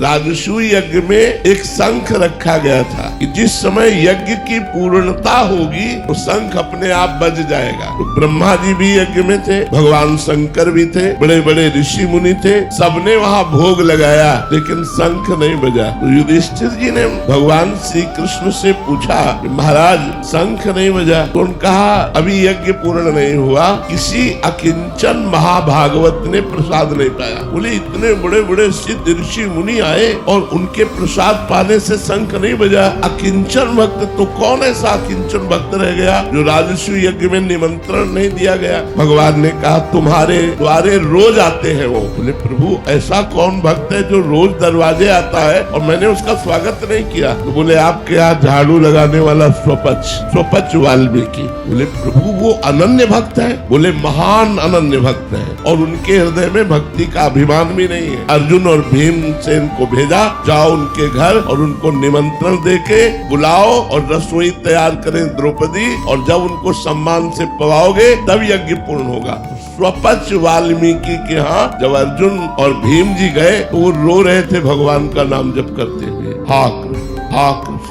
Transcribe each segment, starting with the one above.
राजसूय यज्ञ में एक शंख रखा गया था कि जिस समय यज्ञ की पूर्णता होगी तो शंख अपने आप बज जाएगा। तो ब्रह्मा जी भी यज्ञ में थे, भगवान शंकर भी थे, बड़े बड़े ऋषि मुनि थे, सबने वहाँ भोग लगाया लेकिन शंख नहीं बजा। तो युधिष्ठिर जी ने भगवान श्री कृष्ण से पूछा, महाराज शंख नहीं बजा। तो उन्होंने कहा अभी यज्ञ पूर्ण नहीं हुआ, किसी अकिंचन महाभागवत ने प्रसाद नहीं पाया। बोले इतने बड़े बड़े सिद्ध ऋषि मुनि आए और उनके प्रसाद पाने से शंख नहीं बजा। अकिंचन भक्त तो कौन ऐसा अकिंचन भक्त रह गया जो राजसूय यज्ञ में निमंत्रण नहीं दिया गया। भगवान ने कहा तुम्हारे द्वारे रोज आते हैं वो। बोले प्रभु ऐसा कौन भक्त है जो रोज दरवाजे आता है और मैंने उसका स्वागत नहीं किया। तो बोले आपके यहाँ झाड़ू लगाने वाला स्वपच वाल्मीकि। बोले प्रभु वो अनन्य भक्त है। बोले महान अनन्य भक्त है और उनके हृदय में भक्ति का अभिमान भी नहीं है। अर्जुन और भीमसेन को भेजा, जाओ उनके घर और उनको निमंत्रण देके बुलाओ और रसोई तैयार करें द्रौपदी, और जब उनको सम्मान से पवाओगे तब यज्ञ पूर्ण होगा। स्वपच वाल्मीकि के यहाँ जब अर्जुन और भीम जी गए तो वो रो रहे थे भगवान का नाम जप करते हुए। हाँ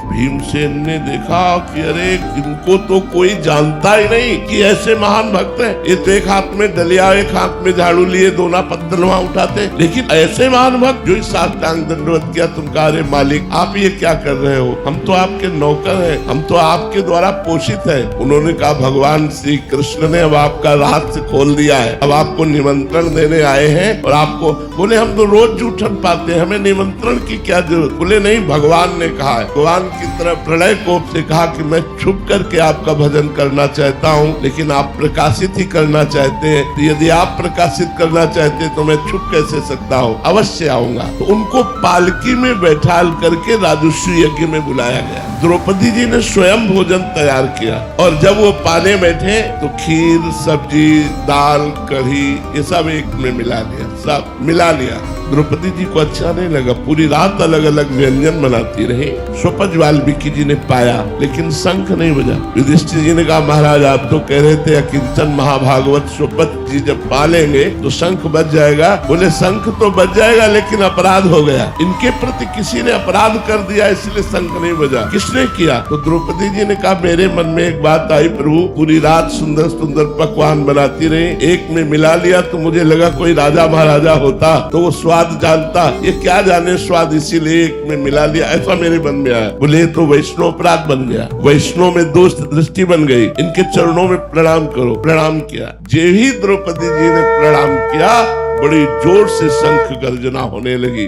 भीमसेन ने देखा कि अरे इनको तो कोई जानता ही नहीं कि ऐसे महान भक्त हैं। ये तो एक हाथ में डलिया एक हाथ में झाड़ू लिए दोना पत्तलवा उठाते, लेकिन ऐसे महान भक्त जो इस साष्टांग दंडवत किया। तुम कहा अरे मालिक आप ये क्या कर रहे हो, हम तो आपके नौकर हैं, हम तो आपके द्वारा पोषित हैं। उन्होंने कहा भगवान श्री कृष्ण ने अब आपका रहस्य खोल दिया है, अब आपको निमंत्रण देने आए हैं और आपको। बोले हम तो रोज जूठन पाते हैं, हमें निमंत्रण की क्या जरूरत। बोले नहीं भगवान ने कहा है। भगवान की तरह प्रलय कोप से कहा कि मैं छुप करके आपका भजन करना चाहता हूँ, लेकिन आप प्रकाशित ही करना चाहते हैं। तो यदि आप प्रकाशित करना चाहते हैं तो मैं छुप कैसे सकता हूँ, अवश्य आऊंगा। तो उनको पालकी में बैठाल करके राजसूय यज्ञ में बुलाया गया। द्रौपदी जी ने स्वयं भोजन तैयार किया और जब वो पाने बैठे तो खीर सब्जी दाल कढ़ी ये सब एक में मिला लिया। द्रौपदी जी को अच्छा नहीं लगा, पूरी रात अलग अलग व्यंजन बनाती रही। स्वपच वाल्मीकि जी ने पाया लेकिन शंख नहीं बजा। युधिष्ठिर जी ने कहा महाराज आप तो कह रहे थे अकिंचन महाभागवत स्वपच जी जब पालेंगे तो शंख बज जाएगा। बोले शंख तो बज जाएगा लेकिन अपराध हो गया, इनके प्रति किसी ने अपराध कर दिया इसलिए शंख नहीं बजा। किसने किया? तो द्रौपदी जी ने कहा मेरे मन में एक बात आई प्रभु, पूरी रात सुंदर सुंदर पकवान बनाती रही, एक में मिला लिया तो मुझे लगा कोई राजा महाराजा होता तो वो स्वाद जानता, ये क्या जाने स्वाद, इसीलिए एक में मिला लिया, ऐसा मेरे मन में आया। बोले तो वैष्णव अपराध बन गया, वैष्णव में दोष दृष्टि बन गई, इनके चरणों में प्रणाम करो। प्रणाम किया। जे ही द्रौपदी जी ने प्रणाम किया बड़ी जोर से शंख गर्जना होने लगी।